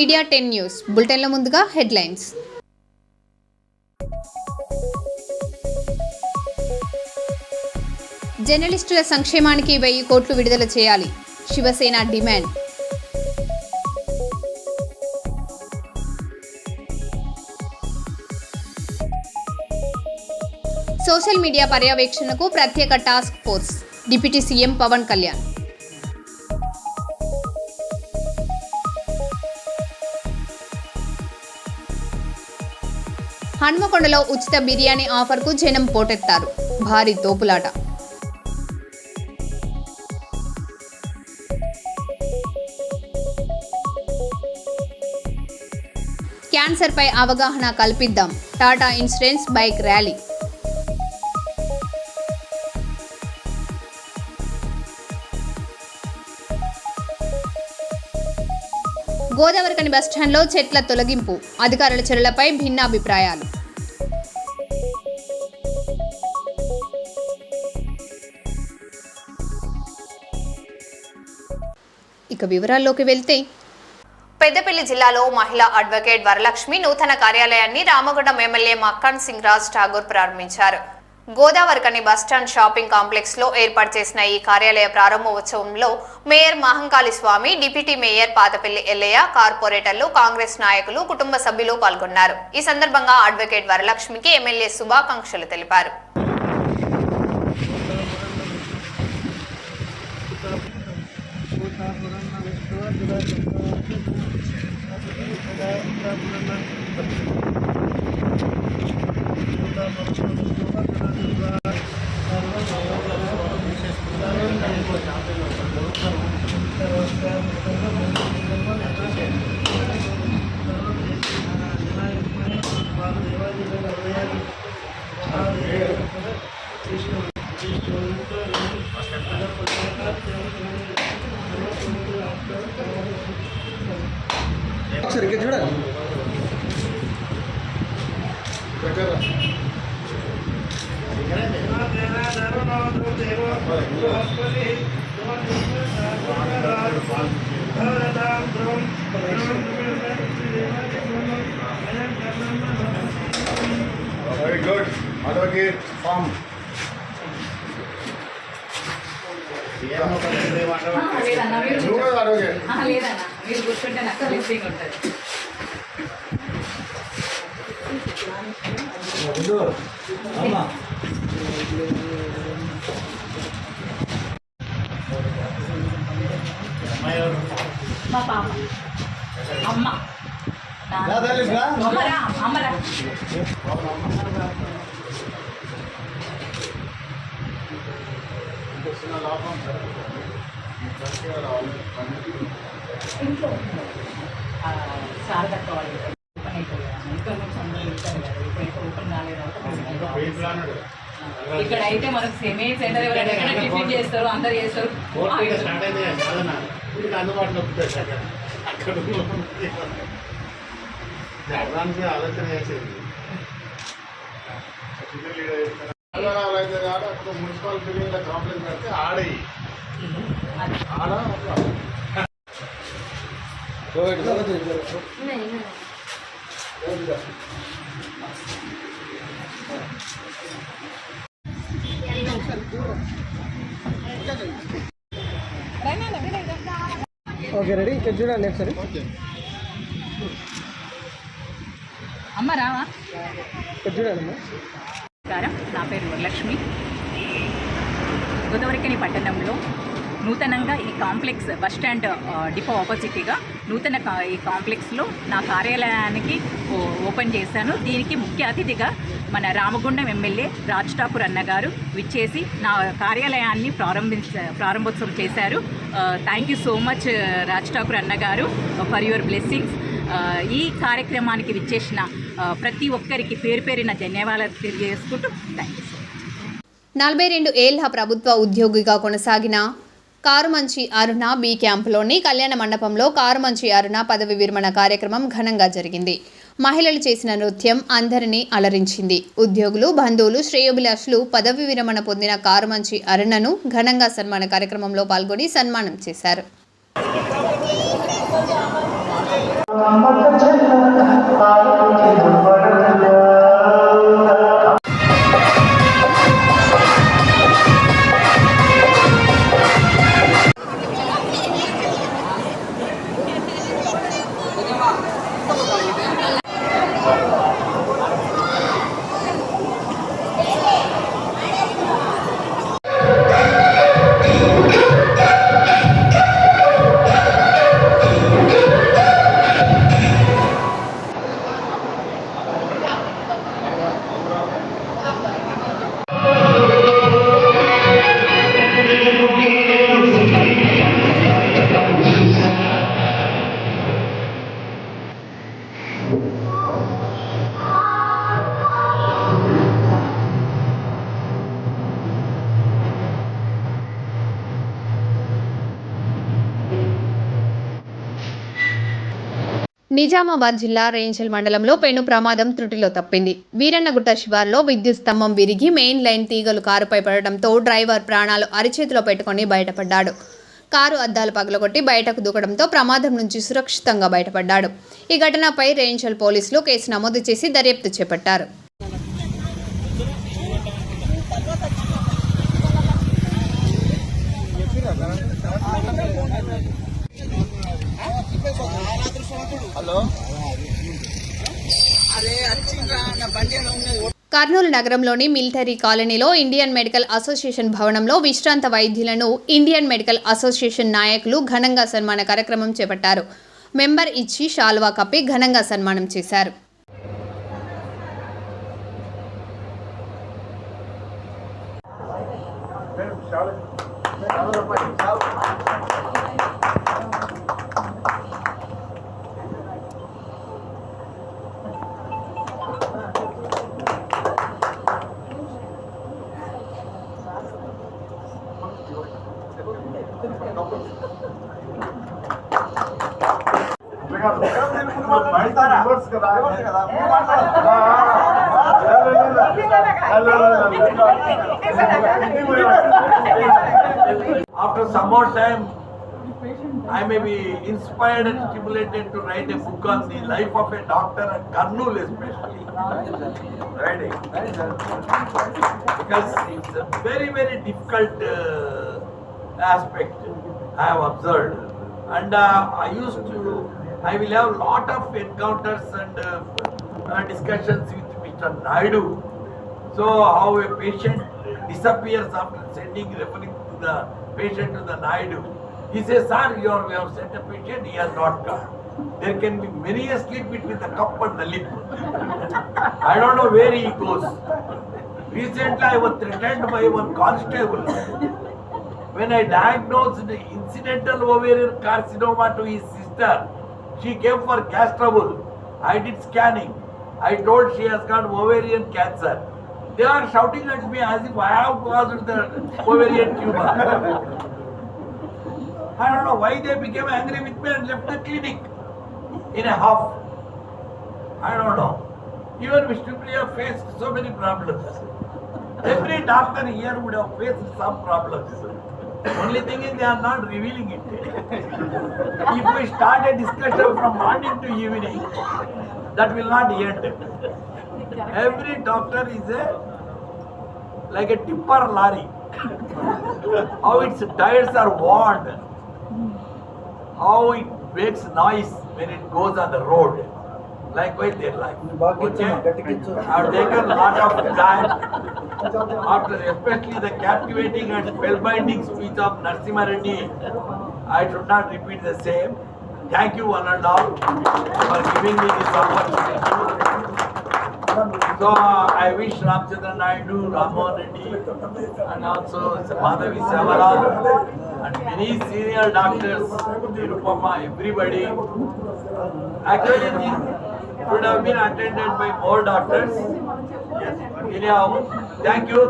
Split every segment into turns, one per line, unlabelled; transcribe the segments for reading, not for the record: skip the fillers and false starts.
Media 10 news బులెటిన్ల ముందుగా headlines. జర్నలిస్టుల సంక్షేమానికి 1000 కోట్లు విడుదల చేయాలి, శివసేన డిమాండ్. సోషల్ మీడియా పర్యవేక్షణకు ప్రత్యేక task force, deputy CM Pawan Kalyan. హన్మకొండలో ఉచిత బిర్యానీ ఆఫర్కు జనం పోటెత్తారు, భారీ తోపులాట. క్యాన్సర్పై అవగాహన కల్పిద్దాం, టాటా ఇన్సూరెన్స్ బైక్ ర్యాలీ. గోదావరికని బస్టాండ్లో చెట్ల తొలగింపు, అధికారుల చర్యలపై భిన్నాభిప్రాయాలు. ఇక వివరాల్లోకి వెళ్తే, పెద్దపల్లి జిల్లాలో మహిళా అడ్వకేట్ వరలక్ష్మి నూతన కార్యాలయాన్ని రామగుండం ఎమ్మెల్యే మక్కన్ సింగ్ రాజ్ ఠాగూర్ ప్రారంభించారు. గోదావరికని బస్టాండ్ షాపింగ్ కాంప్లెక్స్ లో ఏర్పాటు చేసిన ఈ కార్యాలయ ప్రారంభోత్సవంలో మేయర్ మహంకాళి స్వామి, డిప్యూటీ మేయర్ పాతపల్లి ఎల్లయ్య, కార్పొరేటర్లు, కాంగ్రెస్ నాయకులు, కుటుంబ సభ్యులు పాల్గొన్నారు. ఈ సందర్భంగా అడ్వకేట్ వరలక్ష్మికి ఎమ్మెల్యే శుభాకాంక్షలు తెలిపారు.
Very good. Advocate farm.
మా పాప అమ్మ అమ్మరా అమ్మరా ఇంట్లో శారద కాలేజ్ ఓపెన్ అయిపోయాను. ఇక్కడ నుంచి అందరూ వెళ్తారు కదా, ఇప్పుడైతే ఓపెన్ కాలేదు. ఇక్కడ అయితే మనకు సెమీ సెంటర్ ఎవరైనా టిఫిన్ చేస్తారు, అందరు చేస్తారు.
అందుబాటులో అక్కడ ఆలోచన చేసేది మున్సిపల్ బిల్డింగ్ కాంప్లెక్స్ పెడితే ఆడయి ఆడ
ఓకే రెడీ, ఇక్కడ చూడండి ఒకసారి.
అమ్మ రావా,
ఇక్కడ చూడండి అమ్మా.
నమస్కారం, నా పేరు వరలక్ష్మి. గోదావరికని పట్టణంలో నూతనంగా ఈ కాంప్లెక్స్ బస్టాండ్ డిపో ఆపోజిట్గా నూతన ఈ కాంప్లెక్స్లో నా కార్యాలయానికి ఓపెన్ చేశాను. దీనికి ముఖ్య అతిథిగా మన రామగుండం ఎమ్మెల్యే రాజ్ ఠాకూర్ అన్నగారు విచ్చేసి నా కార్యాలయాన్ని ప్రారంభోత్సవం చేశారు. Thank you so much Raj Thakur అన్నగారు ఫర్ యువర్ బ్లెస్సింగ్స్. ఈ కార్యక్రమానికి విచ్చేసిన ప్రతి ఒక్కరికి పేరు పేరిన ధన్యవాదాలు తెలియజేసుకుంటూ థ్యాంక్ యూ.
42 ఏళ్ల ప్రభుత్వ ఉద్యోగిగా కొనసాగిన కారుమంచి అరుణ బి క్యాంపులోని కళ్యాణ మండపంలో కారుమంచి అరుణ పదవి విరమణ కార్యక్రమం ఘనంగా జరిగింది. మహిళలు చేసిన నృత్యం అందరినీ అలరించింది. ఉద్యోగులు, బంధువులు, శ్రేయోభిలాషులు పదవి విరమణ పొందిన కారుమంచి అరుణను ఘనంగా సన్మాన కార్యక్రమంలో పాల్గొని సన్మానం చేశారు. నిజామాబాద్ జిల్లా రేంజల్ మండలంలో పెను ప్రమాదం త్రుటిలో తప్పింది. వీరన్నగుట్ట శివార్లో విద్యుత్ స్తంభం విరిగి మెయిన్ లైన్ తీగలు కారుపై పడడంతో డ్రైవర్ ప్రాణాలు అరిచేతిలో పెట్టుకుని బయటపడ్డాడు. కారు అద్దాలు పగలగొట్టి బయటకు దూకడంతో ప్రమాదం నుంచి సురక్షితంగా బయటపడ్డాడు. ఈ ఘటనపై రేంజల్ పోలీసులు కేసు నమోదు చేసి దర్యాప్తు చేపట్టారు. కర్నూలు నగరంలోని మిలిటరీ కాలనీలో ఇండియన్ మెడికల్ అసోసియేషన్ భవనంలో విశ్రాంత వైద్యులను ఇండియన్ మెడికల్ అసోసియేషన్ నాయకులు ఘనంగా సన్మాన కార్యక్రమం చేపట్టారు. మెంబర్ ఇచ్చి శాల్వా కప్పి ఘనంగా సన్మానం చేశారు.
After some more time, I may be inspired and stimulated to write a book on the life of a doctor at Kurnool especially. Writing. Because it's a very, very difficult aspect I have observed. And I will have lot of encounters and discussions with Mr. Naidu. So how a patient disappears after referring to the patient to the Naidu. He says, sir, we have sent a patient, he has not come. There can be many a slip between the cup and the lip. I don't know where he goes. Recently I was threatened by one constable. When I diagnosed the incidental ovarian carcinoma to his sister, she came for gas trouble. I did scanning. I told she has got ovarian cancer. They are shouting at me as if I have caused the ovarian tumor. I don't know why they became angry with me and left the clinic in a huff. I don't know. Even Vishnupriya faced so many problems. Every doctor here would have faced some problems. Only thing is they are not revealing it. If we start a discussion from morning to evening, that will not end. Every doctor is like a tipper lorry. How its tires are worn, how it makes noise when it goes on the road. Likewise their life. Okay? I have taken a lot of time after especially the captivating and spellbinding speech of Narasimha Reddy. I should not repeat the same. Thank you one and all for giving me this opportunity. So I wish Ramchandra Naidu, Rammohan Reddy and also Madhavi Savala and many senior doctors, Nirupama, everybody. Actually this should have been attended by more doctors. Yes. Anyhow, thank you.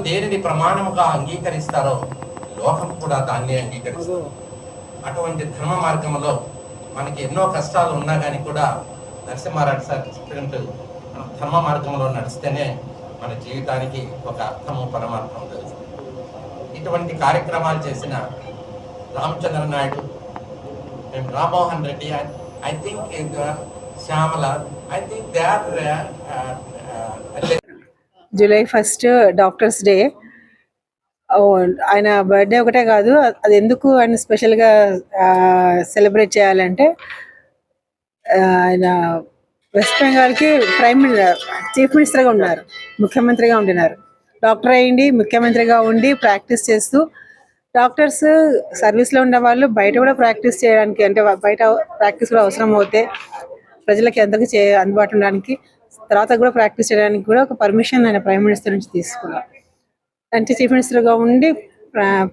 దేనిని ప్రమాణముగా అంగీకరిస్తారో లోకం కూడా దాన్ని అంగీకరిస్తారు. అటువంటి ధర్మ మార్గంలో మనకి ఎన్నో కష్టాలు ఉన్నా కానీ కూడా నరసింహారెడ్డి సార్ చెప్పినట్టు ధర్మ మార్గంలో నడిస్తేనే మన జీవితానికి ఒక అర్థము పరమార్థం తెలుస్తుంది. ఇటువంటి కార్యక్రమాలు చేసిన రామచంద్ర నాయుడు మేము Rammohan Reddy, I think Shyamala, I think they are
July 1 doctors day. ఆయన బర్త్డే ఒకటే కాదు, అది ఎందుకు ఆయన స్పెషల్గా సెలబ్రేట్ చేయాలంటే ఆయన వెస్ట్ బెంగాల్కి చీఫ్ మినిస్టర్గా ఉన్నారు, ముఖ్యమంత్రిగా ఉండినారు. డాక్టర్ అయ్యింది, ముఖ్యమంత్రిగా ఉండి ప్రాక్టీస్ చేస్తూ, డాక్టర్స్ సర్వీస్లో ఉన్న వాళ్ళు బయట కూడా ప్రాక్టీస్ చేయడానికి, అంటే బయట ప్రాక్టీస్ కూడా అవసరం అవుతే ప్రజలకి అందరికీ అందుబాటు ఉండడానికి, తర్వాత కూడా ప్రాక్టీస్ చేయడానికి కూడా ఒక పర్మిషన్ ఆయన ప్రైమ్ మినిస్టర్ నుంచి తీసుకున్నారు. అంటే చీఫ్ మినిస్టర్గా ఉండి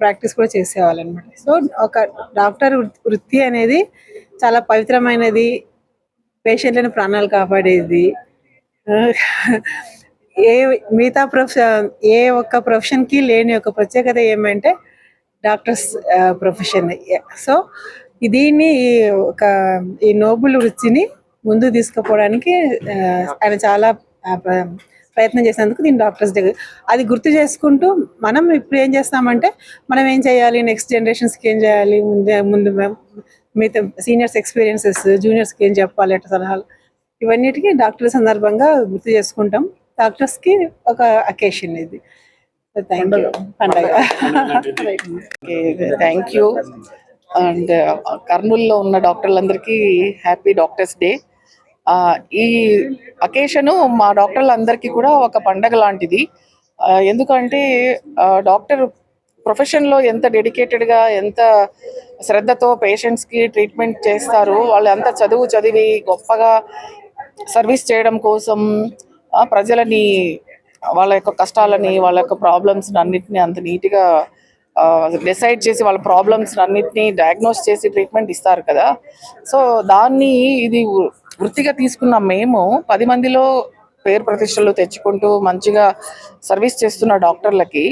ప్రాక్టీస్ కూడా చేసేవాళ్ళనమాట. సో ఒక డాక్టర్ వృత్తి అనేది చాలా పవిత్రమైనది, పేషెంట్లను ప్రాణాలు కాపాడేది. మిగతా ఏ ఒక్క ప్రొఫెషన్కి లేని ఒక ప్రత్యేకత ఏమంటే డాక్టర్స్ ప్రొఫెషన్. సో దీన్ని ఈ నోబుల్ వృత్తిని ముందు తీసుకుపోవడానికి ఆయన చాలా ప్రయత్నం చేసినందుకు దీన్ని డాక్టర్స్ డే. అది గుర్తు చేసుకుంటూ మనం ఇప్పుడు ఏం చేస్తామంటే, మనం ఏం చేయాలి, నెక్స్ట్ జనరేషన్స్కి ఏం చేయాలి, ముందు మిగతా సీనియర్స్ ఎక్స్పీరియన్సెస్, జూనియర్స్కి ఏం చెప్పాలి అట్లా సలహాలు, ఇవన్నిటికీ డాక్టర్ సందర్భంగా గుర్తు చేసుకుంటాం. డాక్టర్స్కి ఒక అకేషన్ ఇది. Thank you. పండగ.
Thank you. అండ్ కర్నూలులో ఉన్న డాక్టర్లందరికీ హ్యాపీ డాక్టర్స్ డే. ఈ అకేషను మా డాక్టర్లందరికీ కూడా ఒక పండగ లాంటిది. ఎందుకంటే డాక్టర్ ప్రొఫెషన్లో ఎంత డెడికేటెడ్గా, ఎంత శ్రద్ధతో పేషెంట్స్కి ట్రీట్మెంట్ చేస్తారు. వాళ్ళు అంత చదివి గొప్పగా సర్వీస్ చేయడం కోసం ప్రజలని, వాళ్ళ యొక్క కష్టాలని, వాళ్ళ యొక్క ప్రాబ్లమ్స్ అన్నిటిని అంత నీట్గా డిసైడ్ చేసి, వాళ్ళ ప్రాబ్లమ్స్ అన్నిటినీ డయాగ్నోస్ చేసి ట్రీట్మెంట్ ఇస్తారు కదా. సో దాన్ని ఇది వృత్తిగా తీసుకున్న మేము 10 మందిలో పేరు ప్రతిష్టలు తెచ్చుకుంటూ మంచిగా సర్వీస్ చేస్తున్న డాక్టర్లకి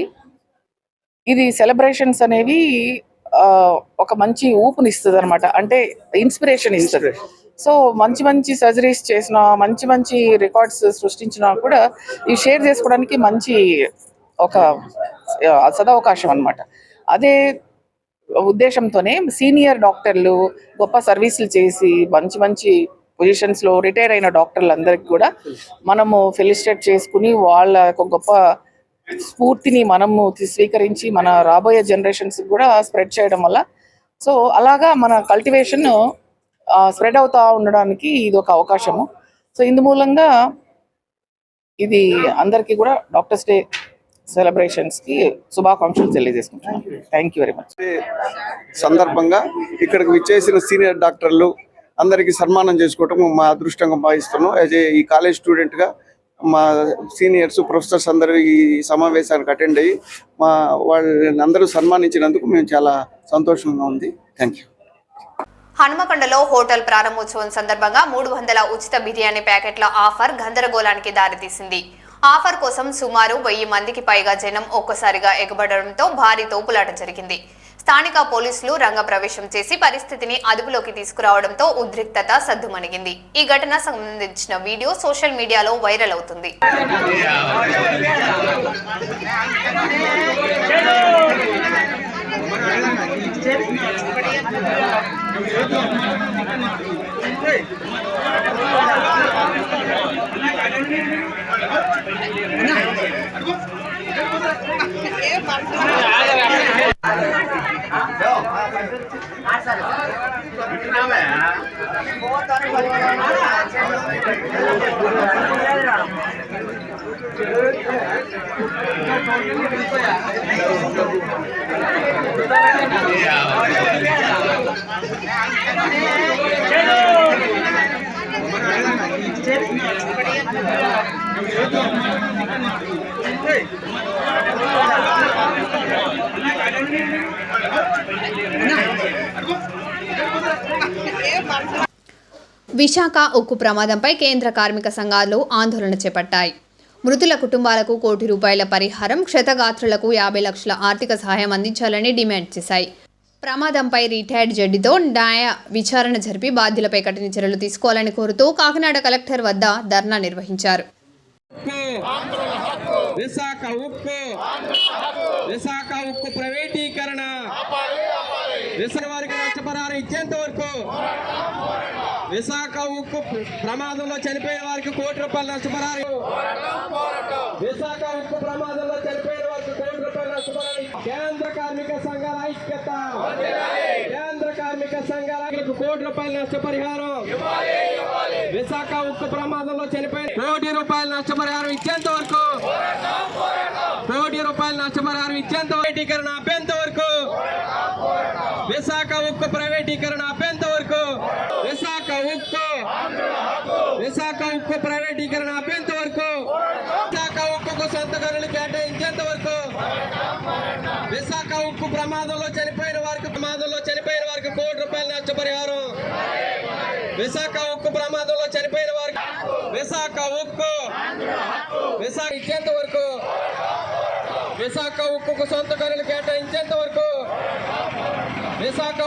ఇది సెలబ్రేషన్స్ అనేవి ఒక మంచి ఊపునిస్తుంది అనమాట. అంటే ఇన్స్పిరేషన్ ఇస్తుంది. సో మంచి సర్జరీస్ చేసిన, మంచి రికార్డ్స్ సృష్టించినా కూడా ఇవి షేర్ చేసుకోవడానికి మంచి ఒక సదవకాశం అనమాట. అదే ఉద్దేశంతోనే సీనియర్ డాక్టర్లు గొప్ప సర్వీసులు చేసి మంచి పొజిషన్స్లో రిటైర్ అయిన డాక్టర్లందరికీ కూడా మనము ఫెలిసిటేట్ చేసుకుని, వాళ్ళ యొక్క గొప్ప స్ఫూర్తిని మనము స్వీకరించి మన రాబోయే జనరేషన్స్ కూడా స్ప్రెడ్ చేయడం వల్ల, సో అలాగా మన కల్టివేషన్ స్ప్రెడ్ అవుతా ఉండడానికి ఇది ఒక అవకాశము. సో ఇందు మూలంగా ఇది అందరికీ కూడా డాక్టర్స్ డే సెలబ్రేషన్స్కి శుభాకాంక్షలు తెలియజేసుకుంటున్నాను. Thank you very much.
సందర్భంగా ఇక్కడికి విచ్చేసిన సీనియర్ డాక్టర్లు అందరికీ సన్మానం చేసుకోవటం మా అదృష్టంగా భావిస్తున్నాం. యాజ్ ఈ కాలేజ్ స్టూడెంట్గా మా సీనియర్స్, ప్రొఫెసర్స్ అందరూ ఈ సమావేశానికి అటెండ్ అయ్యి వాళ్ళని అందరూ సన్మానించినందుకు మేము చాలా సంతోషంగా ఉంది. Thank you.
హనుమకొండలో హోటల్ ప్రారంభోత్సవం సందర్భంగా 300 ఉచిత బిర్యానీ ప్యాకెట్ల ఆఫర్ గందరగోళానికి దారితీసింది. ఆఫర్ కోసం సుమారు 1000 మందికి పైగా జనం ఒక్కసారిగా ఎగబడడంతో భారీ తోపులాట జరిగింది. స్థానిక పోలీసులు రంగప్రవేశం చేసి పరిస్థితిని అదుపులోకి తీసుకురావడంతో ఉద్రిక్తత సద్దుమణిగింది. ఈ ఘటన సంబంధించిన వీడియో సోషల్ మీడియాలో వైరల్ అవుతుంది. విశాఖ ఉక్కు ప్రమాదంపై కేంద్ర కార్మిక సంఘాలు ఆందోళన చేపట్టాయి. మృతుల కుటుంబాలకు ₹1 కోటి పరిహారం, క్షతగాత్రులకు 50 లక్షల ఆర్థిక సహాయం అందించాలని డిమాండ్ చేశాయి. ప్రమాదంపై రిటైర్డ్ జడ్జితో న్యాయ విచారణ జరిపి బాధ్యులపై కఠిన చర్యలు తీసుకోవాలని కోరుతూ కాకినాడ కలెక్టర్ వద్ద ధర్నా నిర్వహించారు.
విశాఖ ఉక్కు ప్రైవేటీకరణ, విశాఖ వారికి నష్టపరిహారం ఇచ్చేంత వరకు, విశాఖ ఉక్కు ప్రమాదంలో చనిపోయిన వారికి ₹1 కోటి నష్టపరిహారం, విశాఖ ఉక్కు ప్రమాదంలో చనిపోయిన వారికి ₹1 కోటి నష్టపరిహారం. కేంద్ర కార్మిక సంఘాల ఐక్యత, కేంద్ర కార్మిక సంఘాలకు ₹1 కోటి నష్టపరిహారం, విశాఖ ఉక్కు ప్రమాదంలో చనిపోయిన ₹1 కోటి నష్టపరిహారం ఇచ్చేంత వరకు, ₹1 కోటి నష్టపరిహారం ఇచ్చేంత ప్రైవేటీకరణ ఆపేంత వరకు, విశాఖ ఉక్కు ప్రైవేటీకరణ ఆపేంత వరకు, విశాఖ ఉక్కు ప్రైవేటీకరణ ఆపేంత వరకు, విశాఖ ఉక్కుకు సొంత గనులు కేటాయించేంత వరకు, విశాఖ ఉక్కు ప్రమాదంలో చనిపోయిన వారికి ₹1 కోటి నష్టపరిహారం, విశాఖ ఉక్కు ప్రమాదంలో చనిపోయిన వారికి విశాఖ ఇచ్చేంత వరకు, విశాఖ ఉక్కుకు సొంత గనులు కేటాయించేంత వరకు, విశాఖ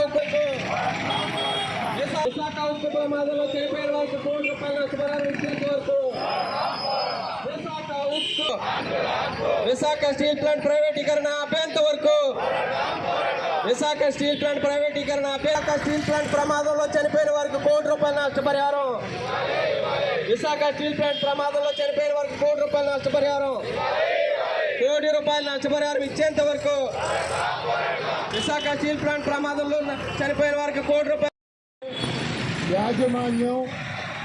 ఉక్కు ప్రమాదంలో చనిపోయిన వారికి ₹1 నష్టపరిహారం ఇచ్చేంత వరకు, విశాఖ స్టీల్ ప్లాంట్ ప్రైవేటీకరణ ఆపేంత వరకు, విశాఖ స్టీల్ ప్లాంట్ ప్రైవేటీకరణ స్టీల్ ప్లాంట్ ప్రమాదంలో చనిపోయిన వారికి ₹1 నష్టపరిహారం, విశాఖ స్టీల్ ప్లాంట్ ప్రమాదంలో చనిపోయిన వారికి ₹1 నష్టపరిహారం, ₹1 నష్టపరిహారం ఇచ్చేంత వరకు, విశాఖ స్టీల్ ప్లాంట్ ప్రమాదంలో చనిపోయిన వారికి ₹1
యాజమాన్యం,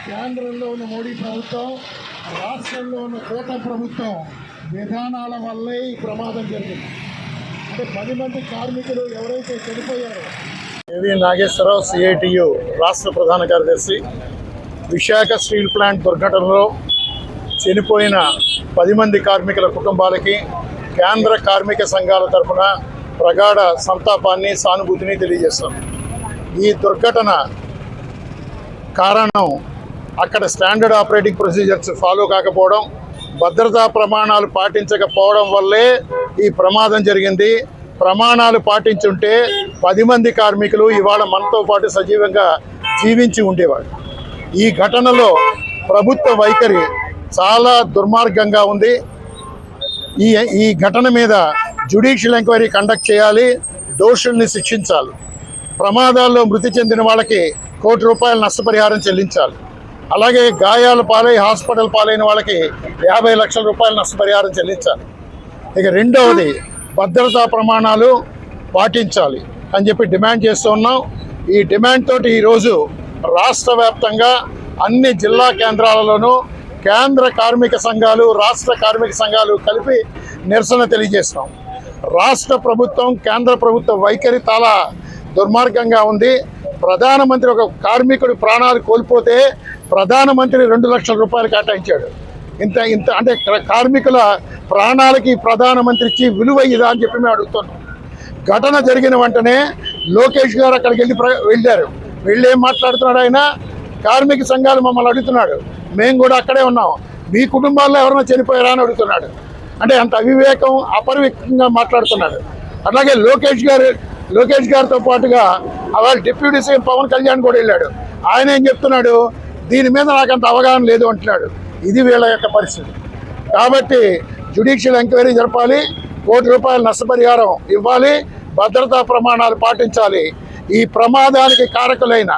కేంద్రంలో ఉన్న మోడీ ప్రభుత్వం, రాష్ట్రంలో ఉన్న కూటమి ప్రభుత్వం విధానాల వల్లే ఈ ప్రమాదం జరిగింది. అంటే 10 మంది కార్మికులు ఎవరైతే చనిపోయారో, ఏవి నాగేశ్వరరావు సిఐటియు రాష్ట్ర ప్రధాన కార్యదర్శి, విశాఖ స్టీల్ ప్లాంట్ దుర్ఘటనలో చనిపోయిన 10 మంది కార్మికుల కుటుంబాలకి కేంద్ర కార్మిక సంఘాల తరఫున ప్రగాఢ సంతాపాన్ని, సానుభూతిని తెలియజేస్తాం. ఈ దుర్ఘటన కారణం అక్కడ స్టాండర్డ్ ఆపరేటింగ్ ప్రొసీజర్స్ ఫాలో కాకపోవడం, భద్రతా ప్రమాణాలు పాటించకపోవడం వల్లే ఈ ప్రమాదం జరిగింది. ప్రమాణాలు పాటించుంటే 10 మంది కార్మికులు ఇవాళ మనతో పాటు సజీవంగా జీవించి ఉండేవాడు. ఈ ఘటనలో ప్రభుత్వ వైఖరి చాలా దుర్మార్గంగా ఉంది. ఈ ఘటన మీద జ్యుడిషియల్ ఎంక్వైరీ కండక్ట్ చేయాలి, దోషుల్ని శిక్షించాలి. ప్రమాదాల్లో మృతి చెందిన వాళ్ళకి ₹1 కోటి నష్టపరిహారం చెల్లించాలి. అలాగే గాయాల పాలై హాస్పిటల్ పాలైన వాళ్ళకి ₹50 లక్షల నష్టపరిహారం చెల్లించాలి. ఇక రెండవది, భద్రతా ప్రమాణాలు పాటించాలి అని చెప్పి డిమాండ్ చేస్తూ ఉన్నాం. ఈ డిమాండ్ తోటి ఈరోజు రాష్ట్ర వ్యాప్తంగా అన్ని జిల్లా కేంద్రాలలోనూ కేంద్ర కార్మిక సంఘాలు, రాష్ట్ర కార్మిక సంఘాలు కలిపి నిరసన తెలియజేస్తున్నాం. రాష్ట్ర ప్రభుత్వం, కేంద్ర ప్రభుత్వ వైఖరి చాలా దుర్మార్గంగా ఉంది. ప్రధానమంత్రి ఒక కార్మికుడు ప్రాణాలు కోల్పోతే ప్రధానమంత్రి ₹2 లక్షల కేటాయించాడు. ఇంత అంటే కార్మికుల ప్రాణాలకి ప్రధానమంత్రి ఇచ్చి విలువ ఇదా అని చెప్పి మేము అడుగుతున్నాం. ఘటన జరిగిన వెంటనే లోకేష్ గారు అక్కడికి వెళ్ళారు. వెళ్ళి ఏం మాట్లాడుతున్నాడు ఆయన, కార్మిక సంఘాలు మమ్మల్ని అడుగుతున్నాడు, మేము కూడా అక్కడే ఉన్నాం, మీ కుటుంబాల్లో ఎవరైనా చనిపోయారా అని అడుగుతున్నాడు. అంటే అంత అవివేకం, అపరివేకంగా మాట్లాడుతున్నాడు. అలాగే లోకేష్ గారితో పాటుగా వాళ్ళ డిప్యూటీ సీఎం పవన్ కళ్యాణ్ కూడా వెళ్ళాడు. ఆయన ఏం చెప్తున్నాడు, దీని మీద నాకు అంత అవగాహన లేదు అంటున్నాడు. ఇది వీళ్ళ యొక్క పరిస్థితి. కాబట్టి జ్యుడిషియల్ ఎంక్వైరీ జరపాలి, ₹1 కోటి నష్టపరిహారం ఇవ్వాలి, భద్రతా ప్రమాణాలు పాటించాలి. ఈ ప్రమాదానికి కారకులైన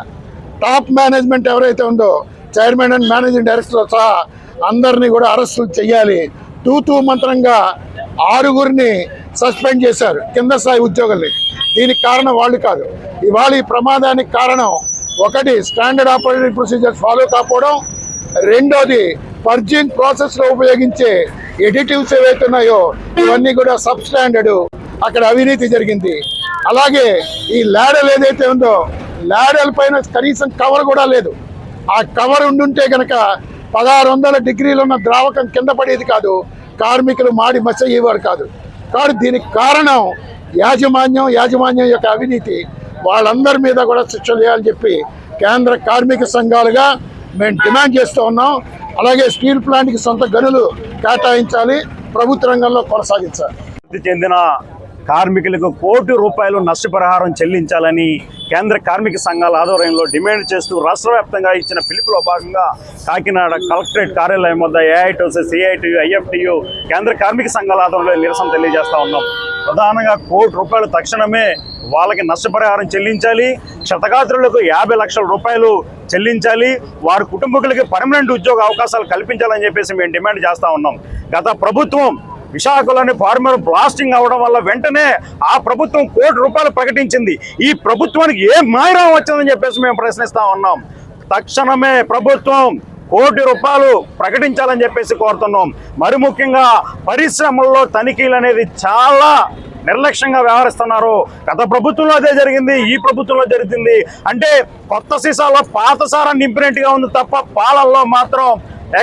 టాప్ మేనేజ్మెంట్ ఎవరైతే ఉందో, చైర్మన్ అండ్ మేనేజింగ్ డైరెక్టర్ సహా అందరినీ కూడా అరెస్టులు చేయాలి. తూతూ మంత్రంగా 6గురిని సస్పెండ్ చేశారు, కింద స్థాయి ఉద్యోగుల్ని. దీనికి కారణం వాళ్ళు కాదు. ఇవాళ ఈ ప్రమాదానికి కారణం ఒకటి, స్టాండర్డ్ ఆపరేటింగ్ ప్రొసీజర్స్ ఫాలో కాకపోవడం, రెండోది పర్జింగ్ ప్రాసెస్లో ఉపయోగించే ఎడిటివ్స్ ఏవైతే ఉన్నాయో ఇవన్నీ కూడా సబ్ స్టాండర్డ్, అక్కడ అవినీతి జరిగింది. అలాగే ఈ ల్యాడల్ ఏదైతే ఉందో, ల్యాడల్ పైన కనీసం కవర్ కూడా లేదు. ఆ కవర్ ఉండుంటే కనుక 1600 డిగ్రీలు ఉన్న ద్రావకం కింద పడేది కాదు, కార్మికులు మాడి మచ్చ అయ్యేవారు కాదు. కాబట్టి దీనికి కారణం యాజమాన్యం యొక్క అవినీతి. వాళ్ళందరి మీద కూడా శిక్షలు చేయాలని చెప్పి కేంద్ర కార్మిక సంఘాలుగా మేము డిమాండ్ చేస్తూ ఉన్నాం. అలాగే స్టీల్ ప్లాంట్కి సొంత గనులు కేటాయించాలి, ప్రభుత్వ రంగంలో కొనసాగించాలి.
మృతి చెందిన కార్మికులకు ₹1 కోటి నష్టపరిహారం చెల్లించాలని కేంద్ర కార్మిక సంఘాల ఆధ్వర్యంలో డిమాండ్ చేస్తూ రాష్ట్ర వ్యాప్తంగా ఇచ్చిన పిలుపులో భాగంగా కాకినాడ కలెక్టరేట్ కార్యాలయం వద్ద ఏఐటీసీ, సిఐటియు, ఐఎఫ్టియు కేంద్ర కార్మిక సంఘాల ఆధ్వర్యంలో నిరసన తెలియజేస్తా ఉన్నాం. ప్రధానంగా ₹1 కోటి తక్షణమే వాళ్ళకి నష్టపరిహారం చెల్లించాలి. క్షతగాత్రులకు 50 లక్షల రూపాయలు చెల్లించాలి. వారి కుటుంబకులకి పర్మనెంట్ ఉద్యోగ అవకాశాలు కల్పించాలని చెప్పేసి మేము డిమాండ్ చేస్తూ ఉన్నాం. గత ప్రభుత్వం విశాఖలోని ఫార్మర్ బ్లాస్టింగ్ అవడం వల్ల వెంటనే ఆ ప్రభుత్వం ₹1 కోటి ప్రకటించింది. ఈ ప్రభుత్వానికి ఏ మాయరం వచ్చిందని చెప్పేసి మేము ప్రశ్నిస్తా ఉన్నాం. తక్షణమే ప్రభుత్వం ₹1 కోటి ప్రకటించాలని చెప్పేసి కోరుతున్నాం. మరి ముఖ్యంగా పరిశ్రమల్లో తనిఖీలు అనేది చాలా నిర్లక్ష్యంగా వ్యవహరిస్తున్నారు. గత ప్రభుత్వంలో అదే జరిగింది, ఈ ప్రభుత్వంలో జరుగుతుంది. అంటే కొత్త సీసాలో పాత సారాన్ని నింపినట్టుగా ఉంది తప్ప పాలల్లో మాత్రం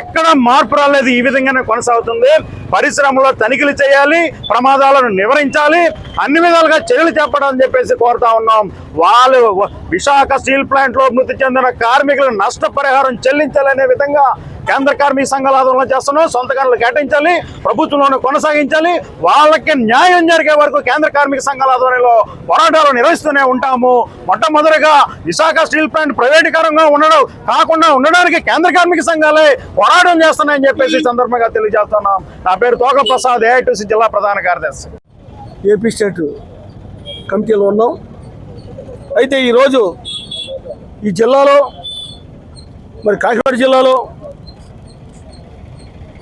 ఎక్కడ మార్పు రాలేదు. ఈ విధంగానే కొనసాగుతుంది. పరిశ్రమలో తనిఖీలు చేయాలి, ప్రమాదాలను నివారించాలి, అన్ని విధాలుగా చర్యలు చేపట్టాలని చెప్పేసి కోరుతా ఉన్నాం. వాళ్ళు విశాఖ స్టీల్ ప్లాంట్ లో మృతి చెందిన కార్మికులకు నష్టపరిహారం చెల్లించాలనే విధంగా కేంద్ర కార్మిక సంఘాల ఆధ్వర్యంలో చేస్తున్నాం. సొంత గనులు కేటాయించాలి, ప్రభుత్వంలోనే కొనసాగించాలి. వాళ్ళకి న్యాయం జరిగే వరకు కేంద్ర కార్మిక సంఘాల ఆధ్వర్యంలో పోరాటాలు నిర్వహిస్తూనే ఉంటాము. మొట్టమొదటిగా విశాఖ స్టీల్ ప్లాంట్ ప్రైవేటీకరంగా కాకుండా ఉండడానికి కేంద్ర కార్మిక సంఘాలే పోరాటం చేస్తున్నాయని చెప్పేసి సందర్భంగా తెలియజేస్తున్నాం. నా పేరు తోక ప్రసాద్, ఏఐటీసీ జిల్లా ప్రధాన కార్యదర్శి.
ఏపీ స్టేట్ కమిటీలో ఉన్నాం. అయితే ఈరోజు ఈ జిల్లాలో మరి కాకినాడ జిల్లాలో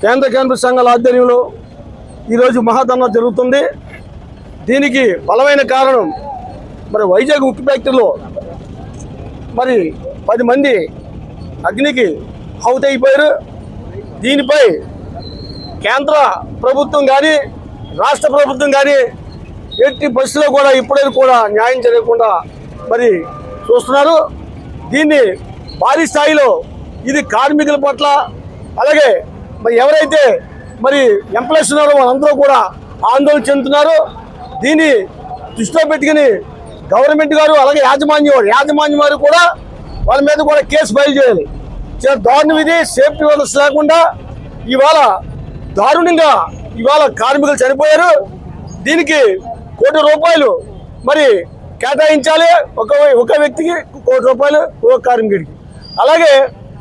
కేంద్ర కార్మిక సంఘాల ఆధ్వర్యంలో ఈరోజు మహాధర్నా జరుగుతుంది. దీనికి బలమైన కారణం మరి వైజాగ్ ఉక్కు ఫ్యాక్టరీలో మరి 10 మంది అగ్నికి ఆహుతి అయిపోయారు. దీనిపై కేంద్ర ప్రభుత్వం కానీ రాష్ట్ర ప్రభుత్వం కానీ ఎట్టి బస్సులో కూడా ఇప్పుడైనా కూడా న్యాయం జరగకుండా మరి చూస్తున్నారు. దీన్ని భారీ స్థాయిలో ఇది కార్మికుల పట్ల అలాగే మరి ఎవరైతే మరి ఎంప్లాయీస్ ఉన్నారో వాళ్ళందరూ కూడా ఆందోళన చెందుతున్నారు. దీన్ని దృష్టిలో పెట్టుకుని గవర్నమెంట్ గారు అలాగే యాజమాన్యం వారు కూడా వాళ్ళ మీద కూడా కేసు ఫైల్ చేయాలి. చాలా దారుణం ఇది. సేఫ్టీ వ్యవస్థ లేకుండా ఇవాళ దారుణంగా ఇవాళ కార్మికులు చనిపోయారు. దీనికి ₹1 కోటి మరి కేటాయించాలి. ఒక వ్యక్తికి ₹1 కోటి ఒక కార్మికుడికి. అలాగే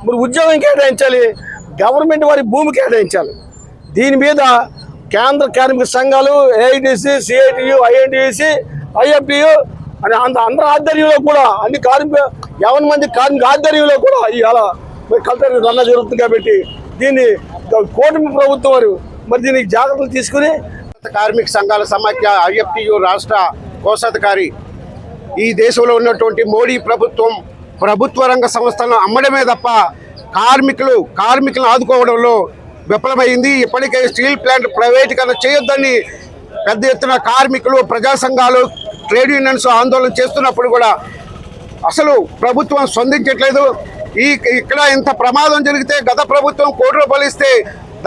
మరి ఉద్యోగం కేటాయించాలి, గవర్నమెంట్ వారి భూమి కేటాయించాలి. దీని మీద కేంద్ర కార్మిక సంఘాలు ఏఐటీసీ, సిఐటియు, ఐఎన్టీసీ, ఐఎఫ్టియు అని అందరి ఆధ్వర్యంలో కూడా అన్ని 50 మంది కార్మిక ఆధ్వర్యంలో కూడా ఇవాళ కలెక్టర్ రన్న జరుగుతుంది. కాబట్టి దీన్ని కూటమి ప్రభుత్వం వారు మరి దీనికి జాగ్రత్తలు తీసుకుని
కార్మిక సంఘాల సమాఖ్య ఐఎఫ్టియు రాష్ట్ర కోశాధికారి ఈ దేశంలో ఉన్నటువంటి మోడీ ప్రభుత్వం ప్రభుత్వ రంగ సంస్థలను అమ్మడమే తప్ప కార్మికులను ఆదుకోవడంలో విఫలమైంది. ఇప్పటికే స్టీల్ ప్లాంట్ ప్రైవేటీకరణ చేయొద్దని పెద్ద ఎత్తున కార్మికులు, ప్రజా సంఘాలు, ట్రేడ్ యూనియన్స్ ఆందోళన చేస్తున్నప్పుడు కూడా అసలు ప్రభుత్వం స్పందించట్లేదు. ఇక్కడ ఇంత ప్రమాదం జరిగితే గత ప్రభుత్వం ₹1 కోటి ఇస్తే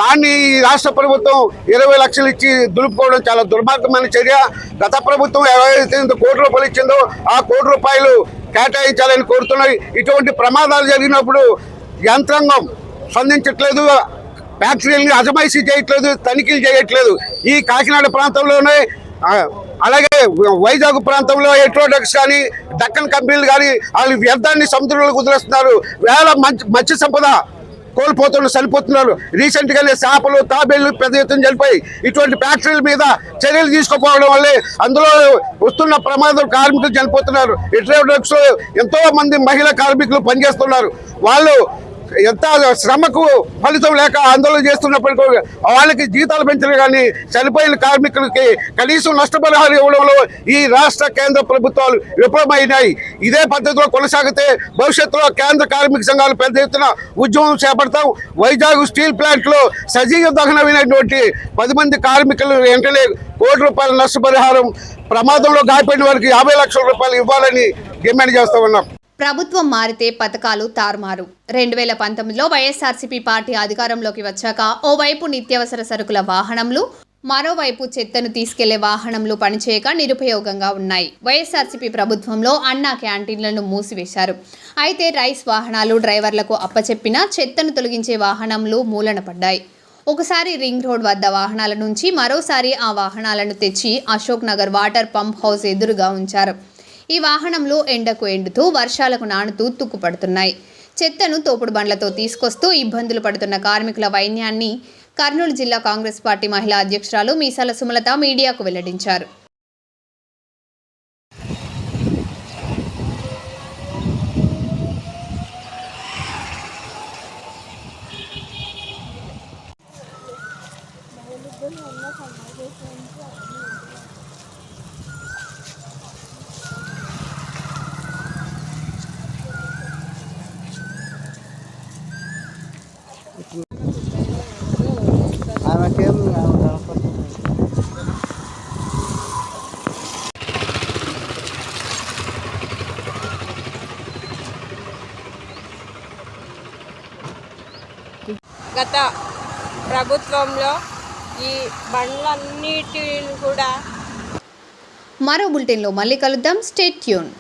దాన్ని రాష్ట్ర ప్రభుత్వం 20 లక్షలు ఇచ్చి దులుపుకోవడం చాలా దుర్మార్గమైన చర్య. గత ప్రభుత్వం ఎవరైతే ₹1 కోటి ఇచ్చిందో ఆ ₹1 కోటి కేటాయించాలని కోరుతున్నాయి. ఇటువంటి ప్రమాదాలు జరిగినప్పుడు యంత్రాంగం స్పందించట్లేదు, ఫ్యాక్టరీలని అజమాయిషీ చేయట్లేదు, తనిఖీలు చేయట్లేదు. ఈ కాకినాడ ప్రాంతంలోనే అలాగే వైజాగ్ ప్రాంతంలో ఎట్రోడక్స్ కానీ దక్కన్ కంపెనీలు కానీ వాళ్ళు వ్యర్థాన్ని సముద్రంలోకి వదిలేస్తున్నారు. వేల మత్స్య సంపద చనిపోతున్నారు. రీసెంట్గానే చేపలు, తాబేళ్లు పెద్ద ఎత్తున చనిపోయి ఇటువంటి ఫ్యాక్టరీల మీద చర్యలు తీసుకోకపోవడం వల్లే అందులో వస్తున్న ప్రమాదం కార్మికులు చనిపోతున్నారు. ఎట్రోడక్స్ ఎంతో మంది మహిళా కార్మికులు పనిచేస్తున్నారు. వాళ్ళు ఎంత శ్రమకు ఫలితం లేక ఆందోళన చేస్తున్నప్పటికీ వాళ్ళకి జీతాలు పెంచడం కానీ చనిపోయిన కార్మికులకి కనీసం నష్టపరిహారం ఇవ్వడంలో ఈ రాష్ట్ర కేంద్ర ప్రభుత్వాలు విఫలమైనాయి. ఇదే పద్ధతిలో కొనసాగితే భవిష్యత్తులో కేంద్ర కార్మిక సంఘాలు పెద్ద ఎత్తున ఉద్యమం చేపడతాం. వైజాగ్ స్టీల్ ప్లాంట్ లో సజీవ దహనమైనటువంటి 10 మంది కార్మికులు వెంటనే ₹1 కోటి నష్టపరిహారం, ప్రమాదంలో గాయపడిన వారికి ₹50 లక్షల ఇవ్వాలని డిమాండ్ చేస్తా ఉన్నాం.
ప్రభుత్వం మారితే పథకాలు తారుమారు. 2019లో వైఎస్ఆర్సీపీ పార్టీ అధికారంలోకి వచ్చాక ఓవైపు నిత్యావసర సరుకుల వాహనంలు, మరోవైపు చెత్తను తీసుకెళ్లే వాహనంలు పనిచేయక నిరుపయోగంగా ఉన్నాయి. వైఎస్ఆర్సీపీ ప్రభుత్వంలో అన్నా క్యాంటీన్లను మూసివేశారు. అయితే రైస్ వాహనాలు డ్రైవర్లకు అప్పచెప్పినా చెత్తను తొలగించే వాహనాలు మూలన పడ్డాయి. ఒకసారి రింగ్ రోడ్ వద్ద వాహనాల నుంచి మరోసారి ఆ వాహనాలను తెచ్చి Ashok Nagar water pump house ఎదురుగా ఉంచారు. ఈ వాహనంలో ఎండకు ఎండుతూ, వర్షాలకు నానుతూ తుక్కుపడుతున్నాయి. చెత్తను తోపుడు బండ్లతో తీసుకొస్తూ ఇబ్బందులు పడుతున్న కార్మికుల వైన్యాన్ని కర్నూలు జిల్లా కాంగ్రెస్ పార్టీ మహిళా అధ్యక్షురాలు మీసాల సుమలత మీడియాకు వెల్లడించారు.
గత ప్రభుత్వంలో ఈ బండ్లన్నిటిని కూడా
మరో బులెటిన్లో మళ్ళీ కలుద్దాం. Stay tune.